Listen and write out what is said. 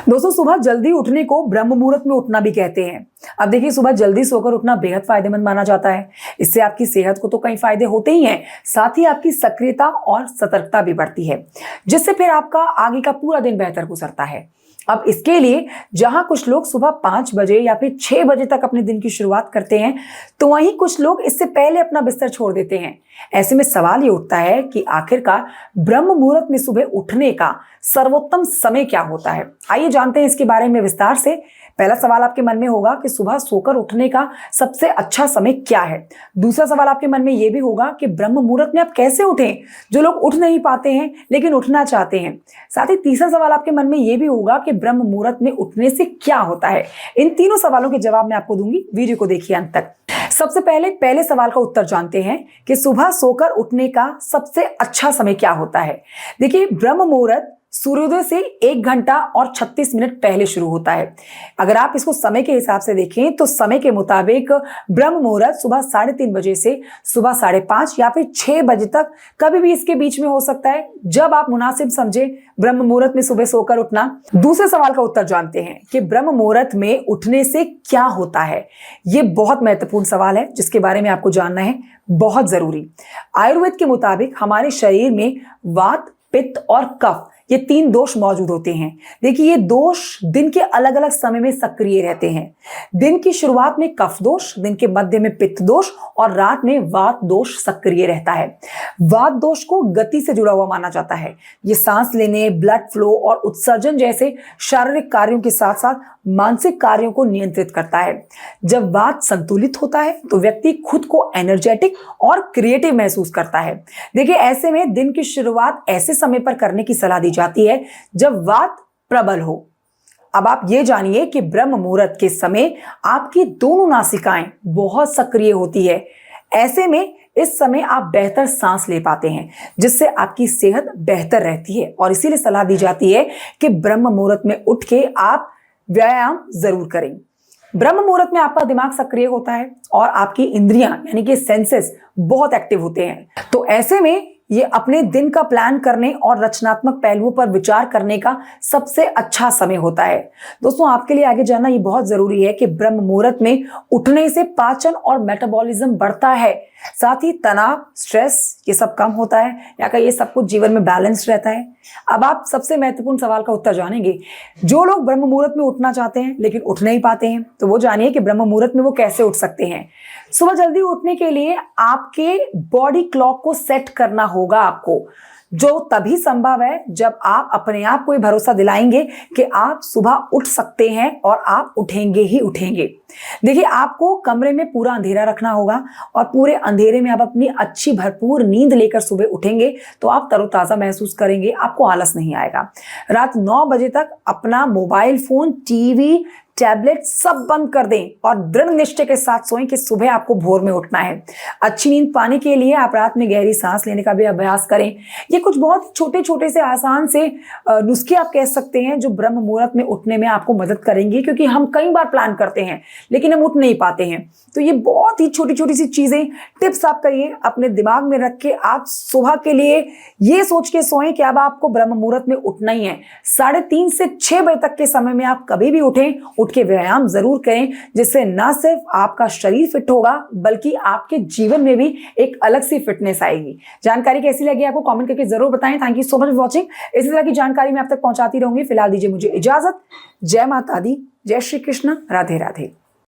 दोस्तों, सुबह जल्दी उठने को ब्रह्म मुहूर्त में उठना भी कहते हैं। अब देखिए, सुबह जल्दी सोकर उठना बेहद फायदेमंद माना जाता है। इससे आपकी सेहत को तो कई फायदे होते ही हैं, साथ ही आपकी सक्रियता और सतर्कता भी बढ़ती है, जिससे फिर आपका आगे का पूरा दिन बेहतर गुजरता है। अब इसके लिए जहां कुछ लोग सुबह 5 बजे या फिर 6 बजे तक अपने दिन की शुरुआत करते हैं, तो वहीं कुछ लोग इससे पहले अपना बिस्तर छोड़ देते हैं। ऐसे में सवाल ये उठता है कि आखिरकार ब्रह्म मुहूर्त में सुबह उठने का सर्वोत्तम समय क्या होता है। आइए जानते हैं इसके बारे में विस्तार से। पहला सवाल आपके मन में होगा कि सुबह सोकर उठने का सबसे अच्छा समय क्या है। दूसरा सवाल आपके मन में यह भी होगा कि ब्रह्म मुहूर्त में आप कैसे उठें, जो लोग उठ नहीं पाते हैं लेकिन उठना चाहते हैं। साथ ही तीसरा सवाल आपके मन में यह भी होगा कि ब्रह्म मुहूर्त में उठने से क्या होता है। इन तीनों सवालों के जवाब मैं आपको दूंगी, वीडियो को देखिए अंत तक। सबसे पहले सवाल का उत्तर जानते हैं कि सुबह सोकर उठने का सबसे अच्छा समय क्या होता है। देखिए, ब्रह्म मुहूर्त सूर्योदय से 1 घंटा और 36 मिनट पहले शुरू होता है। अगर आप इसको समय के हिसाब से देखें तो समय के मुताबिक ब्रह्म मुहूर्त सुबह 3:30 बजे से सुबह 5:30 या फिर 6 बजे तक कभी भी इसके बीच में हो सकता है, जब आप मुनासिब समझे ब्रह्म मुहूर्त में सुबह सोकर उठना। दूसरे सवाल का उत्तर जानते हैं कि ब्रह्म मुहूर्त में उठने से क्या होता है। ये बहुत महत्वपूर्ण सवाल है जिसके बारे में आपको जानना है, बहुत जरूरी। आयुर्वेद के मुताबिक हमारे शरीर में वात, पित्त और कफ, ये 3 दोष मौजूद होते हैं। देखिए, ये दोष दिन के अलग अलग समय में सक्रिय रहते हैं। दिन की शुरुआत में कफ दोष, दिन के मध्य में पित्त दोष और रात में वात दोष सक्रिय रहता है। वात दोष को गति से जुड़ा हुआ माना जाता है। ये सांस लेने, ब्लड फ्लो और उत्सर्जन जैसे शारीरिक कार्यों के साथ साथ मानसिक कार्यों को नियंत्रित करता है। जब वात संतुलित होता है तो व्यक्ति खुद को एनर्जेटिक और क्रिएटिव महसूस करता है। देखिए, ऐसे में दिन की शुरुआत ऐसे समय पर करने की सलाह दी जाती है जब वात प्रबल हो। अब आप ये जानिए कि ब्रह्म मुहूर्त के समय आपकी दोनों नासिकाएं बहुत सक्रिय होती है। ऐसे में इस समय आप बेहतर सांस ले पाते हैं, जिससे आपकी सेहत बेहतर रहती है और इसीलिए सलाह दी जाती है कि ब्रह्म मुहूर्त में उठ के आप व्यायाम जरूर करें। ब्रह्म मुहूर्त में आपका दिमाग सक्रिय होता है और आपकी इंद्रियां यानी कि सेंसेस बहुत एक्टिव होते हैं। तो ऐसे में ये अपने दिन का प्लान करने और रचनात्मक पहलुओं पर विचार करने का सबसे अच्छा समय होता है। दोस्तों, आपके लिए आगे जानना ये बहुत जरूरी है कि ब्रह्म मुहूर्त में उठने से पाचन और मेटाबॉलिज्म बढ़ता है, साथ ही तनाव, स्ट्रेस ये सब कम होता है, या का ये सब कुछ जीवन में बैलेंस रहता है। अब आप सबसे महत्वपूर्ण सवाल का उत्तर जानेंगे। जो लोग ब्रह्म मुहूर्त में उठना चाहते हैं लेकिन उठ नहीं पाते हैं, तो वो जानिए कि ब्रह्म मुहूर्त में वो कैसे उठ सकते हैं। सुबह जल्दी उठने के लिए आपके बॉडी क्लॉक को सेट करना होगा आपको, जो तभी संभव है जब आप अपने आप को ये भरोसा दिलाएंगे कि आप सुबह उठ सकते हैं और आप उठेंगे ही उठेंगे। देखिए, आपको कमरे में पूरा अंधेरा रखना होगा और पूरे अंधेरे में आप अपनी अच्छी भरपूर नींद लेकर सुबह उठेंगे तो आप तरोताजा महसूस करेंगे, आपको आलस नहीं आएगा। रात 9 बजे तक अपना मोबाइल फोन, टीवी, टैबलेट सब बंद कर दें और दृढ़ निश्चय के साथ सोएं कि सुबह आपको भोर में उठना है। अच्छी नींद पाने के लिए आप रात में गहरी सांस लेने का भी अभ्यास करें। ये कुछ बहुत छोटे छोटे से आसान से नुस्खे आप कह सकते हैं जो ब्रह्म मुहूर्त में उठने में आपको मदद करेंगे, क्योंकि हम कई बार प्लान करते हैं लेकिन हम उठ नहीं पाते हैं। तो ये बहुत ही छोटी छोटी सी चीजें, टिप्स आप करिए, अपने दिमाग में रख के आप सुबह के लिए ये सोच के सोएं कि अब आपको ब्रह्म मुहूर्त में उठना ही है। 3:30 से 6 बजे तक के समय में आप कभी भी उठें, उठ के व्यायाम जरूर करें, जिससे ना सिर्फ आपका शरीर फिट होगा बल्कि आपके जीवन में भी एक अलग सी फिटनेस आएगी। जानकारी कैसी लगी आपको कमेंट करके जरूर बताएं। Thank you so much for watching. इसी तरह की जानकारी मैं आप तक पहुंचाती रहूंगी। फिलहाल दीजिए मुझे इजाजत। जय माता दी, जय श्री कृष्ण, राधे राधे।